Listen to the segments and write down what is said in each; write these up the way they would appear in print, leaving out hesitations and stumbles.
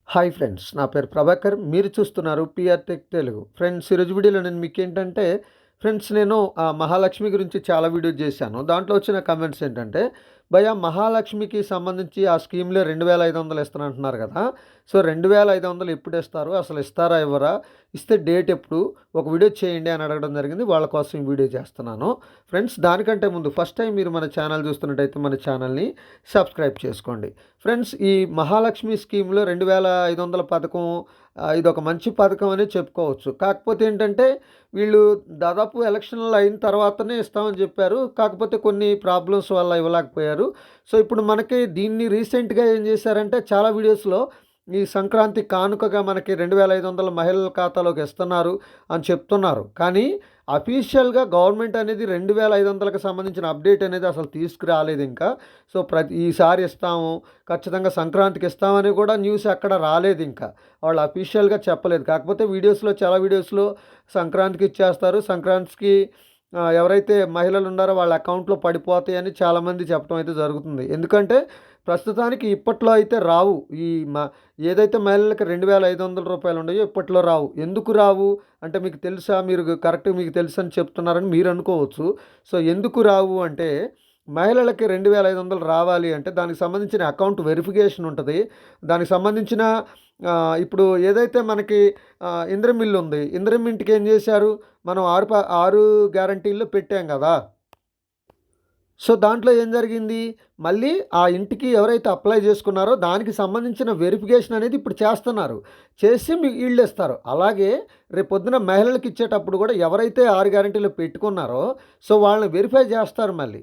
Hi friends, నా పేరు ప్రభాకర్. మీరు చూస్తున్నారు పిఆర్ టెక్ తెలుగు. ఫ్రెండ్స్, ఈరోజు వీడియోలో నేను మీకేంటంటే నేను మహాలక్ష్మి గురించి చాలా వీడియోస్ చేశాను. దాంట్లో వచ్చిన కమెంట్స్ ఏంటంటే, భయ్యా మహాలక్ష్మికి సంబంధించి ఆ స్కీమ్‌లో 2500 ఇస్తానంటున్నారు కదా! సో 2500 ఎప్పుడు ఇస్తారు? అసలు ఇస్తారా? ఇవ్వరా? ఇస్తే డేట్ ఎప్పుడు? ఒక వీడియో చేయండి అని అడగడం జరిగింది. వాళ్ళ కోసం ఈ వీడియో చేస్తున్నాను. ఫ్రెండ్స్, దానికంటే ముందు ఫస్ట్ టైం మీరు మన ఛానల్ చూస్తున్నట్టయితే మన ఛానల్‌ని సబ్స్క్రైబ్ చేసుకోండి. ఫ్రెండ్స్, ఈ మహాలక్ష్మి స్కీమ్‌లో 2500 పథకం ఇదొక మంచి పథకం అనే చెప్పుకోవచ్చు. కాకపోతే ఏంటంటే, వీళ్ళు దాదాపు ఎలక్షన్‌లు అయిన తర్వాతనే ఇస్తామని చెప్పారు. కాకపోతే కొన్ని ప్రాబ్లమ్స్ వల్ల ఇవ్వలేకపోయారు. సో, ఇప్పుడు మనకి దీన్ని రీసెంట్‌గా ఏం చేశారంటే, చాలా వీడియోస్‌లో ఈ సంక్రాంతి కానుకగా మనకి 2500 మహిళల ఖాతాలోకి ఇస్తున్నారు అని చెప్తున్నారు. కానీ అఫీషియల్‌గా గవర్నమెంట్ అనేది 2500కి సంబంధించిన అప్డేట్ అనేది అసలు తీసుకురాలేదు ఇంకా. సో, ఈసారి ఇస్తాము, ఖచ్చితంగా సంక్రాంతికి ఇస్తామని కూడా న్యూస్ ఎక్కడ రాలేదు ఇంకా. వాళ్ళు అఫీషియల్‌గా చెప్పలేదు. కాకపోతే చాలా వీడియోస్‌లో సంక్రాంతికి ఇచ్చేస్తారు, సంక్రాంతికి ఎవరైతే మహిళలు ఉన్నారో వాళ్ళ అకౌంట్‌లో పడిపోతాయని చాలామంది చెప్పడం అయితే జరుగుతుంది. ఎందుకంటే ప్రస్తుతానికి ఇప్పట్లో అయితే రావు. ఈ మ ఏదైతే మహిళలకి రూ. 2500 ఉన్నాయో ఇప్పట్లో రావు. ఎందుకు రావు అంటే మీకు తెలుసా? మీరు కరెక్ట్‌గా మీకు తెలుసని చెప్తున్నారని మీరు అనుకోవచ్చు. సో, ఎందుకు రావు అంటే, మహిళలకి 2500 రావాలి అంటే దానికి సంబంధించిన అకౌంట్ వెరిఫికేషన్ ఉంటది. దానికి సంబంధించిన ఇప్పుడు ఏదైతే మనకి ఇందిరమ్మ ఇల్లు ఉంది. ఇందిరమ్మ ఇంటికి ఏం చేశారు? మనం 6 గ్యారంటీల్లో పెట్టాం కదా! సో, దాంట్లో ఏం జరిగింది? మళ్ళీ ఆ ఇంటికి ఎవరైతే అప్లై చేసుకున్నారో దానికి సంబంధించిన వెరిఫికేషన్ అనేది ఇప్పుడు చేస్తున్నారు. చేసి ఈళ్ళిస్తారు. అలాగే రేపొద్దున మహిళలకి ఇచ్చేటప్పుడు కూడా ఎవరైతే 6 గ్యారంటీలు పెట్టుకున్నారో సో, వాళ్ళని వెరిఫై చేస్తారు మళ్ళీ.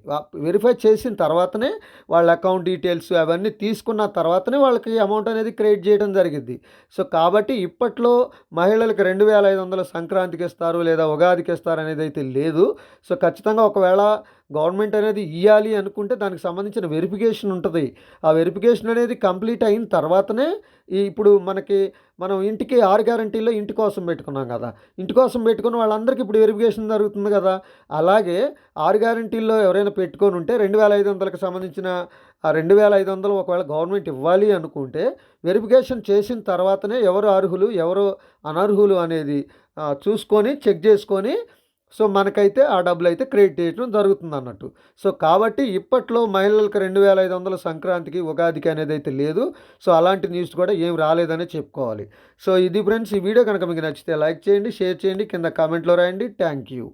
వెరిఫై చేసిన తర్వాతనే వాళ్ళ అకౌంట్ డీటెయిల్స్ అవన్నీ తీసుకున్న తర్వాతనే వాళ్ళకి అమౌంట్ అనేది క్రెడిట్ చేయడం జరిగిద్ది. సో, కాబట్టి ఇప్పట్లో మహిళలకు 2500 సంక్రాంతికి ఇస్తారు లేదా ఉగాదికి ఇస్తారు అనేది అయితే లేదు. సో, ఖచ్చితంగా ఒకవేళ గవర్నమెంట్ అనేది ఇయ్యాలి అనుకుంటే దానికి సంబంధించిన వెరిఫికేషన్ ఉంటది. ఆ వెరిఫికేషన్ అనేది కంప్లీట్ అయిన తర్వాతనే ఇప్పుడు మనం ఇంటికి 6 గ్యారంటీల్లో ఇంటి కోసం పెట్టుకున్నాం కదా! ఇంటి కోసం పెట్టుకున్న వాళ్ళందరికీ ఇప్పుడు వెరిఫికేషన్ జరుగుతుంది కదా! అలాగే 6 గ్యారంటీల్లో ఎవరైనా పెట్టుకొని ఉంటే 2500కి సంబంధించిన ఆ 2500 ఒకవేళ గవర్నమెంట్ ఇవ్వాలి అనుకుంటే వెరిఫికేషన్ చేసిన తర్వాతనే ఎవరు అర్హులు, ఎవరు అనర్హులు అనేది చూసుకొని చెక్ చేసుకొని సో, మనకైతే ఆ డబ్బులైతే క్రెడిట్ చేయడం జరుగుతుందన్నట్టు. సో, కాబట్టి ఇప్పట్లో మహిళలకు 2500 సంక్రాంతికి, ఉగాదికి అనేదైతే లేదు. సో, అలాంటి న్యూస్ కూడా ఏం రాలేదనే చెప్పుకోవాలి. సో, ఇది ఫ్రెండ్స్, ఈ వీడియో కనుక మీకు నచ్చితే లైక్ చేయండి, షేర్ చేయండి, కింద కామెంట్‌లో రాయండి. Thank you.